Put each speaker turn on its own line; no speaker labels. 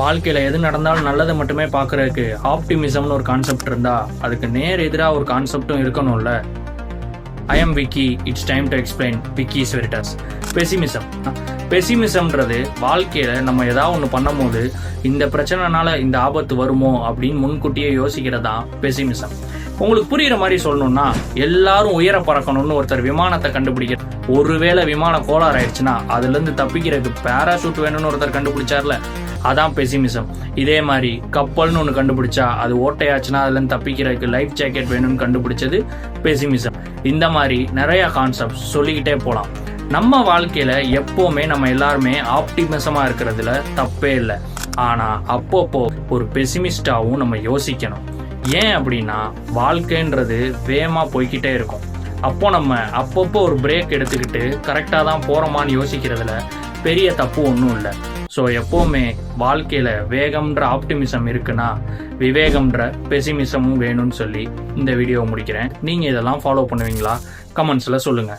வாழ்க்கையில் எது நடந்தாலும் நல்லதை மட்டுமே பார்க்குறதுக்கு ஆப்டிமிசம்னு ஒரு கான்செப்ட் இருந்தால் அதுக்கு நேர் எதிராக ஒரு கான்செப்டும் இருக்கணும்ல. I am Vicky, it's time to explain Vicky's Veritas. பெசிமிசம்ன்றது வாழ்க்கையில் நம்ம ஏதாவது ஒன்று பண்ணும் போது இந்த பிரச்சனைனால இந்த ஆபத்து வருமோ அப்படின்னு முன்கூட்டியே யோசிக்கிறதா பெசிமிசம். உங்களுக்கு புரியுற மாதிரி சொல்லணும்னா, எல்லாரும் உயர பறக்கணும்னு ஒருத்தர் விமானத்தை கண்டுபிடிக்க, ஒருவேளை விமானம் கோளாறு ஆயிடுச்சுன்னா அதுலேருந்து தப்பிக்கிறதுக்கு பேராஷூட் வேணும்னு ஒருத்தர் கண்டுபிடிச்சார்ல, அதான் பெசிமிசம். இதே மாதிரி கப்பல்னு ஒன்று கண்டுபிடிச்சா அது ஓட்டையாச்சுன்னா அதுலேருந்து தப்பிக்கிறதுக்கு லைஃப் ஜாக்கெட் வேணும்னு கண்டுபிடிச்சது பெசிமிசம். இந்த மாதிரி நிறைய கான்செப்ட் சொல்லிக்கிட்டே போகலாம். நம்ம வாழ்க்கையில் எப்போவுமே நம்ம எல்லாருமே ஆப்டிமிசமாக இருக்கிறதுல தப்பே இல்லை. ஆனால் அப்பப்போ ஒரு பெசிமிஸ்டாகவும் நம்ம யோசிக்கணும். ஏன் அப்படின்னா, வாழ்க்கைன்றது வேகமாக போய்கிட்டே இருக்கும். நம்ம அப்பப்போ ஒரு பிரேக் எடுத்துக்கிட்டு கரெக்டாக தான் போகிறோமான்னு யோசிக்கிறதுல பெரிய தப்பு ஒன்றும் இல்லை. ஸோ எப்போவுமே வாழ்க்கையில் வேகம்ன்ற ஆப்டிமிசம் இருக்குன்னா விவேகம்ன்ற பெசிமிசமும் வேணும்னு சொல்லி இந்த வீடியோவை முடிக்கிறேன். நீங்கள் இதெல்லாம் ஃபாலோ பண்ணுவீங்களா? கமெண்ட்ஸில் சொல்லுங்கள்.